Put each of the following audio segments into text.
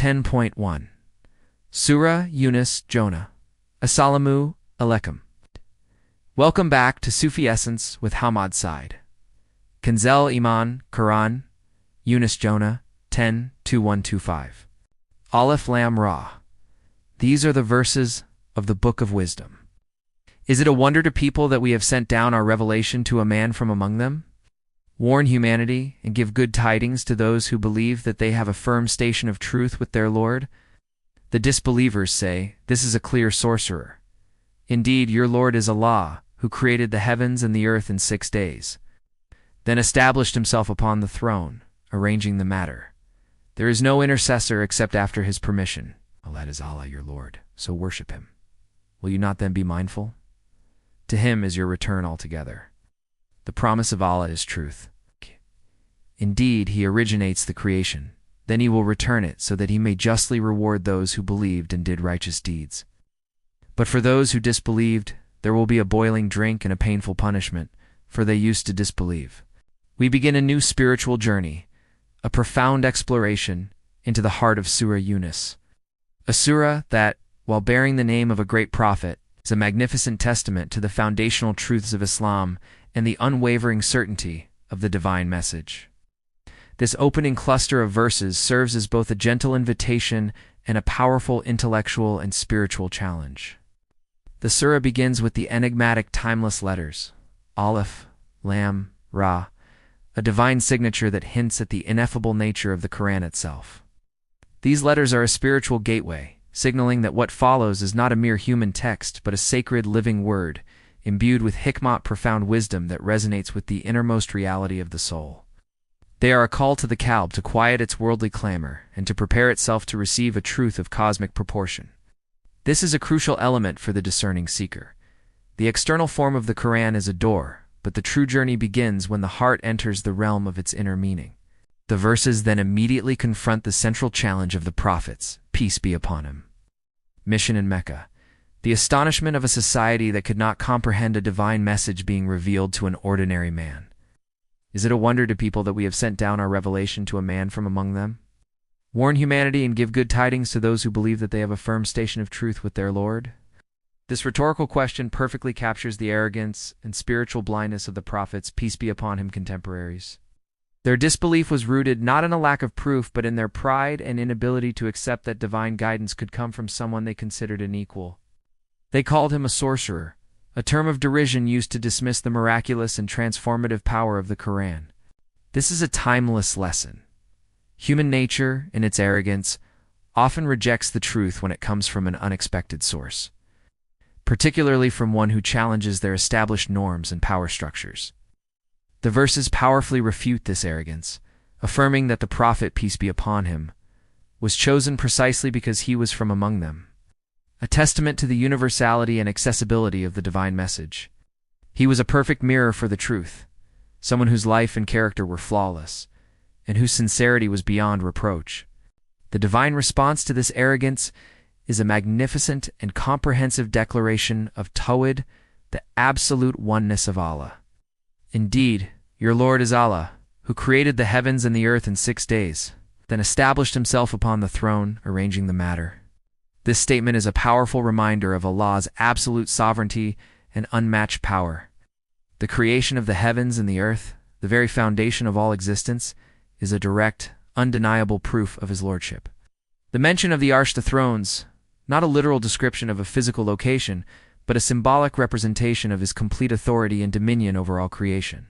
10.1 Surah Yunus, Jonah. Assalamu alaikum. Welcome back to Sufi Essence with Hammad Syed. Kanzel Iman, Quran, Yunus, Jonah, 10:21-25. Alif Lam Ra. These are the verses of the Book of Wisdom. Is it a wonder to people that we have sent down our revelation to a man from among them? Warn humanity and give good tidings to those who believe that they have a firm station of truth with their Lord. The disbelievers say, "This is a clear sorcerer." Indeed, your Lord is Allah, who created the heavens and the earth in 6 days, then established himself upon the throne, arranging the matter. There is no intercessor except after his permission. Allah is Allah, your Lord, so worship him. Will you not then be mindful? To him is your return altogether. The promise of Allah is truth. Indeed, he originates the creation. Then he will return it so that he may justly reward those who believed and did righteous deeds. But for those who disbelieved, there will be a boiling drink and a painful punishment, for they used to disbelieve. We begin a new spiritual journey, a profound exploration into the heart of Surah Yunus, a surah that, while bearing the name of a great prophet, is a magnificent testament to the foundational truths of Islam and the unwavering certainty of the divine message. This opening cluster of verses serves as both a gentle invitation and a powerful intellectual and spiritual challenge. The surah begins with the enigmatic timeless letters, Alif, Lam, Ra, a divine signature that hints at the ineffable nature of the Quran itself. These letters are a spiritual gateway, signaling that what follows is not a mere human text but a sacred living word, imbued with hikmat, profound wisdom that resonates with the innermost reality of the soul. They are a call to the Qalb to quiet its worldly clamor and to prepare itself to receive a truth of cosmic proportion. This is a crucial element for the discerning seeker. The external form of the Quran is a door, but the true journey begins when the heart enters the realm of its inner meaning. The verses then immediately confront the central challenge of the prophets, peace be upon him. Mission in Mecca. The astonishment of a society that could not comprehend a divine message being revealed to an ordinary man. Is it a wonder to people that we have sent down our revelation to a man from among them? Warn humanity and give good tidings to those who believe that they have a firm station of truth with their Lord? This rhetorical question perfectly captures the arrogance and spiritual blindness of the prophets, peace be upon him, contemporaries. Their disbelief was rooted not in a lack of proof, but in their pride and inability to accept that divine guidance could come from someone they considered an equal. They called him a sorcerer, a term of derision used to dismiss the miraculous and transformative power of the Quran. This is a timeless lesson. Human nature, in its arrogance, often rejects the truth when it comes from an unexpected source, particularly from one who challenges their established norms and power structures. The verses powerfully refute this arrogance, affirming that the prophet, peace be upon him, was chosen precisely because he was from among them, a testament to the universality and accessibility of the divine message. He was a perfect mirror for the truth, someone whose life and character were flawless, and whose sincerity was beyond reproach. The divine response to this arrogance is a magnificent and comprehensive declaration of Tawhid, the absolute oneness of Allah. Indeed, your Lord is Allah, who created the heavens and the earth in 6 days, then established himself upon the throne, arranging the matter. This statement is a powerful reminder of Allah's absolute sovereignty and unmatched power. The creation of the heavens and the earth, the very foundation of all existence, is a direct, undeniable proof of his lordship. The mention of the Arsh, the thrones, not a literal description of a physical location, but a symbolic representation of his complete authority and dominion over all creation.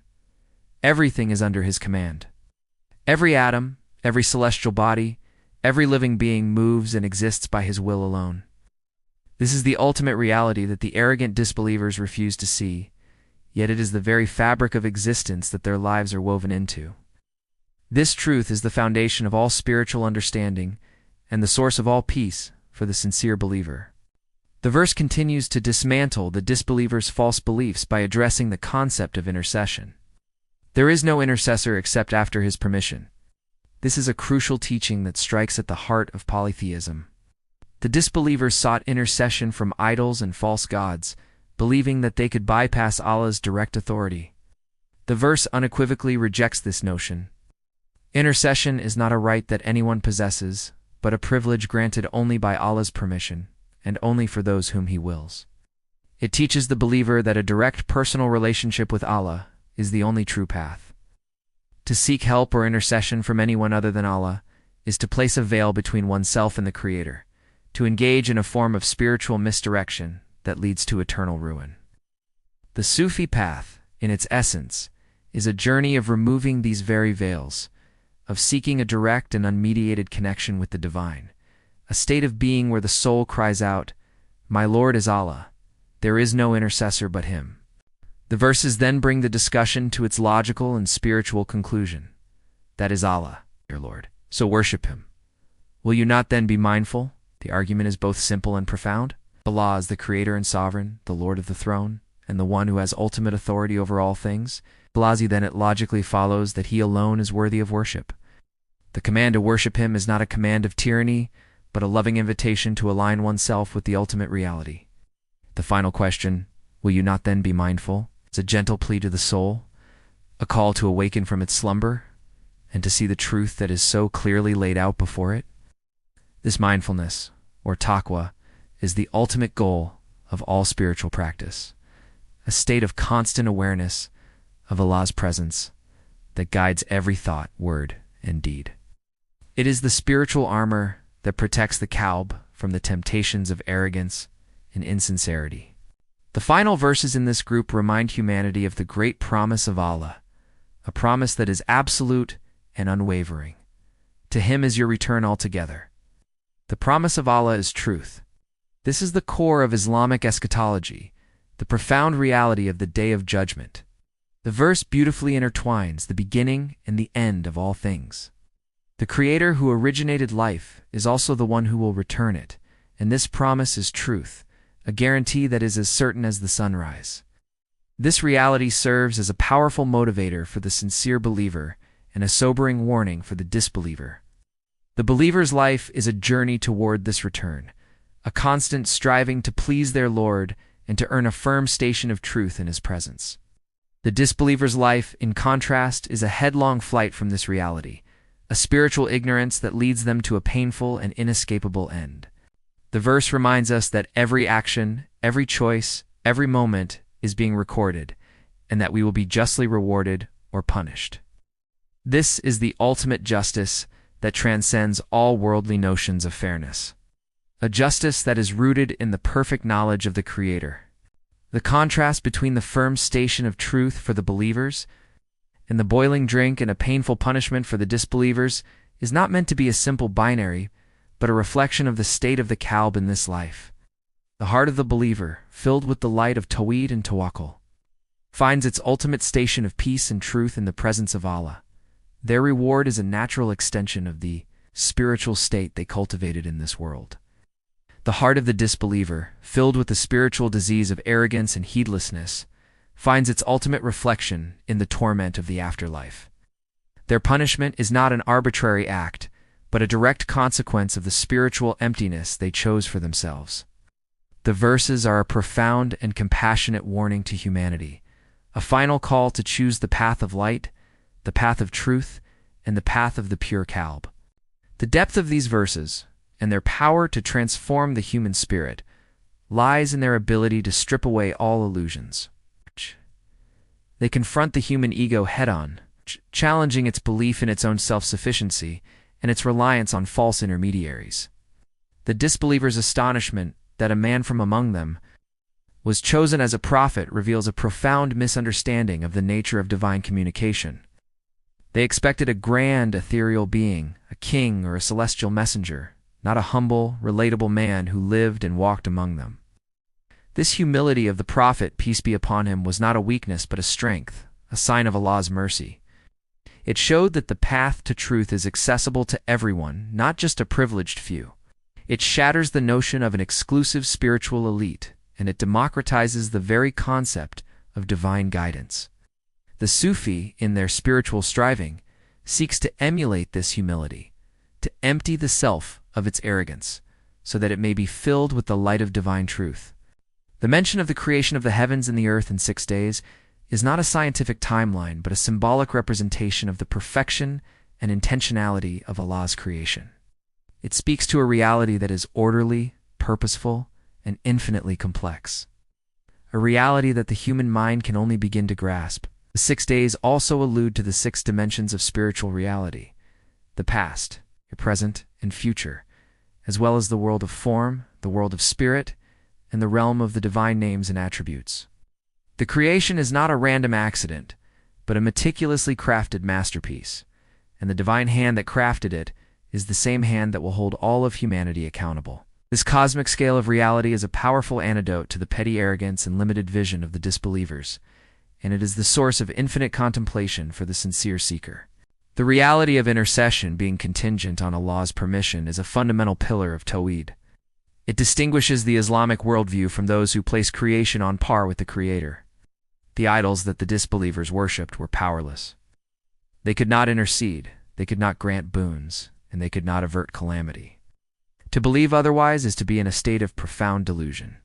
Everything is under his command. Every atom, every celestial body, every living being moves and exists by his will alone. This is the ultimate reality that the arrogant disbelievers refuse to see, yet it is the very fabric of existence that their lives are woven into. This truth is the foundation of all spiritual understanding and the source of all peace for the sincere believer. The verse continues to dismantle the disbeliever's false beliefs by addressing the concept of intercession. There is no intercessor except after his permission. This is a crucial teaching that strikes at the heart of polytheism. The disbelievers sought intercession from idols and false gods, believing that they could bypass Allah's direct authority. The verse unequivocally rejects this notion. Intercession is not a right that anyone possesses, but a privilege granted only by Allah's permission, and only for those whom He wills. It teaches the believer that a direct personal relationship with Allah is the only true path. To seek help or intercession from anyone other than Allah is to place a veil between oneself and the Creator, to engage in a form of spiritual misdirection that leads to eternal ruin. The Sufi path, in its essence, is a journey of removing these very veils, of seeking a direct and unmediated connection with the divine, a state of being where the soul cries out, "My Lord is Allah. There is no intercessor but Him." The verses then bring the discussion to its logical and spiritual conclusion. That is Allah, your Lord, so worship Him. Will you not then be mindful? The argument is both simple and profound. Allah is the Creator and Sovereign, the Lord of the throne, and the one who has ultimate authority over all things. Then it logically follows that He alone is worthy of worship. The command to worship Him is not a command of tyranny, but a loving invitation to align oneself with the ultimate reality. The final question, will you not then be mindful? It's a gentle plea to the soul, a call to awaken from its slumber, and to see the truth that is so clearly laid out before it. This mindfulness, or taqwa, is the ultimate goal of all spiritual practice, a state of constant awareness of Allah's presence that guides every thought, word, and deed. It is the spiritual armor that protects the Qalb from the temptations of arrogance and insincerity. The final verses in this group remind humanity of the great promise of Allah, a promise that is absolute and unwavering. To Him is your return altogether. The promise of Allah is truth. This is the core of Islamic eschatology, the profound reality of the Day of Judgment. The verse beautifully intertwines the beginning and the end of all things. The Creator who originated life is also the one who will return it, and this promise is truth, a guarantee that is as certain as the sunrise. This reality serves as a powerful motivator for the sincere believer and a sobering warning for the disbeliever. The believer's life is a journey toward this return, a constant striving to please their Lord and to earn a firm station of truth in His presence. The disbeliever's life, in contrast, is a headlong flight from this reality, a spiritual ignorance that leads them to a painful and inescapable end. The verse reminds us that every action, every choice, every moment is being recorded, and that we will be justly rewarded or punished. This is the ultimate justice that transcends all worldly notions of fairness, a justice that is rooted in the perfect knowledge of the Creator. The contrast between the firm station of truth for the believers and the boiling drink and a painful punishment for the disbelievers is not meant to be a simple binary, but a reflection of the state of the Qalb in this life. The heart of the believer, filled with the light of Tawhid and Tawakkul, finds its ultimate station of peace and truth in the presence of Allah. Their reward is a natural extension of the spiritual state they cultivated in this world. The heart of the disbeliever, filled with the spiritual disease of arrogance and heedlessness, finds its ultimate reflection in the torment of the afterlife. Their punishment is not an arbitrary act, but a direct consequence of the spiritual emptiness they chose for themselves. The verses are a profound and compassionate warning to humanity, a final call to choose the path of light, the path of truth, and the path of the pure Qalb. The depth of these verses, and their power to transform the human spirit, lies in their ability to strip away all illusions. They confront the human ego head-on, challenging its belief in its own self-sufficiency and its reliance on false intermediaries. The disbeliever's astonishment that a man from among them was chosen as a prophet reveals a profound misunderstanding of the nature of divine communication. They expected a grand, ethereal being, a king or a celestial messenger, not a humble, relatable man who lived and walked among them. This humility of the prophet, peace be upon him, was not a weakness but a strength, a sign of Allah's mercy. It showed that the path to truth is accessible to everyone, not just a privileged few. It shatters the notion of an exclusive spiritual elite, and it democratizes the very concept of divine guidance. The Sufi, in their spiritual striving, seeks to emulate this humility, to empty the self of its arrogance, so that it may be filled with the light of divine truth. The mention of the creation of the heavens and the earth in 6 days is not a scientific timeline, but a symbolic representation of the perfection and intentionality of Allah's creation. It speaks to a reality that is orderly, purposeful, and infinitely complex. A reality that the human mind can only begin to grasp. The 6 days also allude to the 6 dimensions of spiritual reality: the past, your present, and future, as well as the world of form, the world of spirit, and the realm of the divine names and attributes. The creation is not a random accident, but a meticulously crafted masterpiece, and the divine hand that crafted it is the same hand that will hold all of humanity accountable. This cosmic scale of reality is a powerful antidote to the petty arrogance and limited vision of the disbelievers, and it is the source of infinite contemplation for the sincere seeker. The reality of intercession being contingent on Allah's permission is a fundamental pillar of Tawhid. It distinguishes the Islamic worldview from those who place creation on par with the Creator. The idols that the disbelievers worshipped were powerless. They could not intercede, they could not grant boons, and they could not avert calamity. To believe otherwise is to be in a state of profound delusion.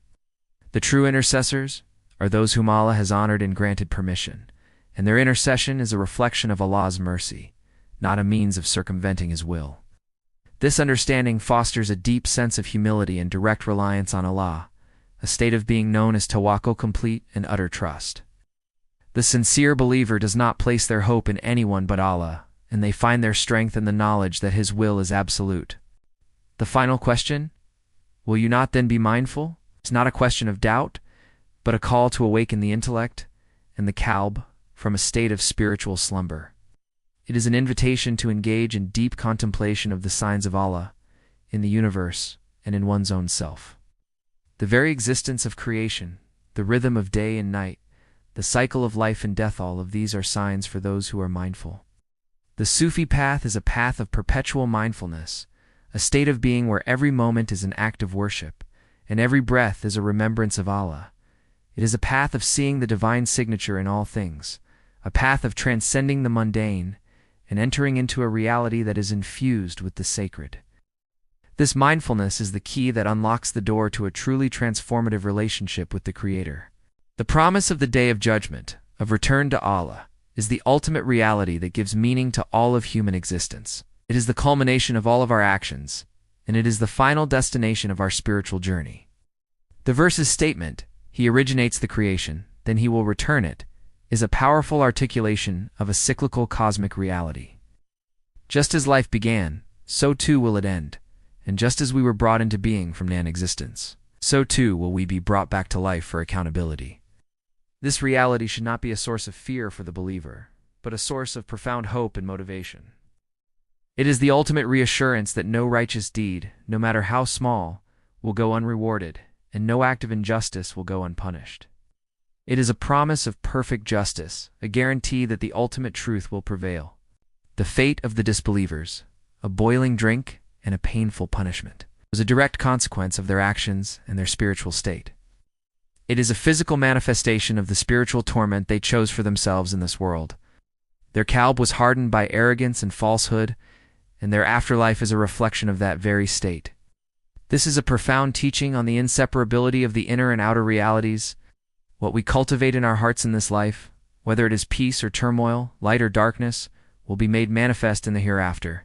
The true intercessors are those whom Allah has honored and granted permission, and their intercession is a reflection of Allah's mercy, not a means of circumventing His will. This understanding fosters a deep sense of humility and direct reliance on Allah, a state of being known as tawakkul, complete and utter trust. The sincere believer does not place their hope in anyone but Allah, and they find their strength in the knowledge that His will is absolute. The final question: will you not then be mindful? It's not a question of doubt, but a call to awaken the intellect and the Qalb from a state of spiritual slumber. It is an invitation to engage in deep contemplation of the signs of Allah, in the universe, and in one's own self. The very existence of creation, the rhythm of day and night, the cycle of life and death, all of these are signs for those who are mindful. The Sufi path is a path of perpetual mindfulness, a state of being where every moment is an act of worship, and every breath is a remembrance of Allah. It is a path of seeing the divine signature in all things, a path of transcending the mundane and entering into a reality that is infused with the sacred. This mindfulness is the key that unlocks the door to a truly transformative relationship with the Creator. The promise of the Day of Judgment, of return to Allah, is the ultimate reality that gives meaning to all of human existence. It is the culmination of all of our actions, and it is the final destination of our spiritual journey. The verse's statement, "He originates the creation, then He will return it," is a powerful articulation of a cyclical cosmic reality. Just as life began, so too will it end, and just as we were brought into being from non-existence, so too will we be brought back to life for accountability. This reality should not be a source of fear for the believer, but a source of profound hope and motivation. It is the ultimate reassurance that no righteous deed, no matter how small, will go unrewarded, and no act of injustice will go unpunished. It is a promise of perfect justice, a guarantee that the ultimate truth will prevail. The fate of the disbelievers, a boiling drink and a painful punishment, was a direct consequence of their actions and their spiritual state. It is a physical manifestation of the spiritual torment they chose for themselves in this world. Their Qalb was hardened by arrogance and falsehood, and their afterlife is a reflection of that very state. This is a profound teaching on the inseparability of the inner and outer realities. What we cultivate in our hearts in this life, whether it is peace or turmoil, light or darkness, will be made manifest in the hereafter.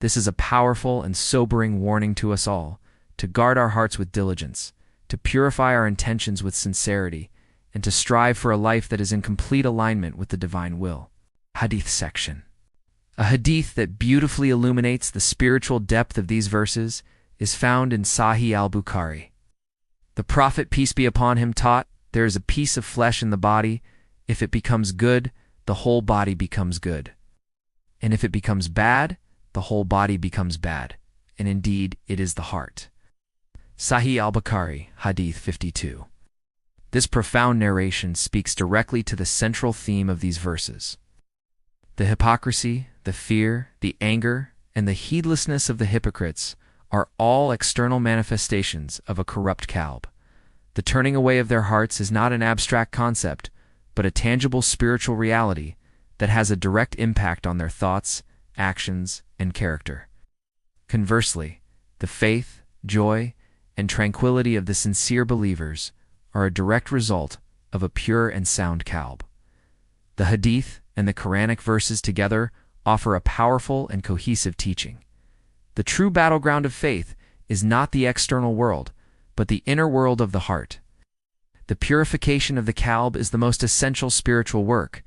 This is a powerful and sobering warning to us all, to guard our hearts with diligence, to purify our intentions with sincerity, and to strive for a life that is in complete alignment with the divine will. Hadith section. A hadith that beautifully illuminates the spiritual depth of these verses is found in Sahih al-Bukhari. The Prophet, peace be upon him, taught, "There is a piece of flesh in the body. If it becomes good, the whole body becomes good. And if it becomes bad, the whole body becomes bad. And indeed, it is the heart." Sahih al-Bukhari, Hadith 52. This profound narration speaks directly to the central theme of these verses. The hypocrisy, the fear, the anger, and the heedlessness of the hypocrites are all external manifestations of a corrupt Qalb. The turning away of their hearts is not an abstract concept, but a tangible spiritual reality that has a direct impact on their thoughts, actions, and character. Conversely, the faith, joy, and tranquility of the sincere believers are a direct result of a pure and sound Qalb. The Hadith and the Quranic verses together offer a powerful and cohesive teaching. The true battleground of faith is not the external world, but the inner world of the heart. The purification of the Qalb is the most essential spiritual work,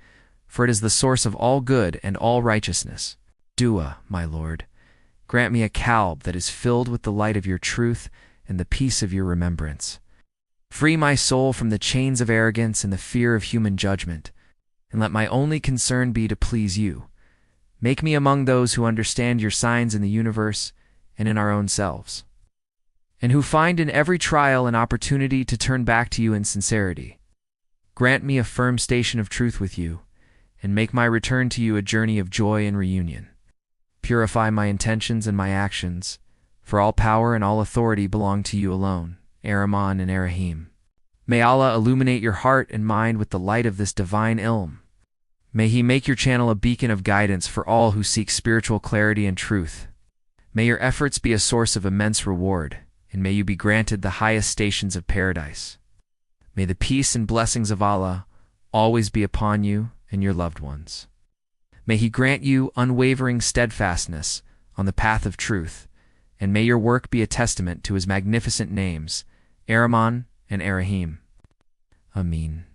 for it is the source of all good and all righteousness. Dua, my Lord, grant me a Qalb that is filled with the light of your truth and the peace of your remembrance. Free my soul from the chains of arrogance and the fear of human judgment, and let my only concern be to please you. Make me among those who understand your signs in the universe and in our own selves, and who find in every trial an opportunity to turn back to you in sincerity. Grant me a firm station of truth with you, and make my return to you a journey of joy and reunion. Purify my intentions and my actions, for all power and all authority belong to you alone, Ar-Rahman and Ar-Rahim. May Allah illuminate your heart and mind with the light of this divine ilm. May He make your channel a beacon of guidance for all who seek spiritual clarity and truth. May your efforts be a source of immense reward, and may you be granted the highest stations of paradise. May the peace and blessings of Allah always be upon you and your loved ones. May He grant you unwavering steadfastness on the path of truth, and may your work be a testament to His magnificent names, Ar-Rahman and Ar-Rahim. Ameen.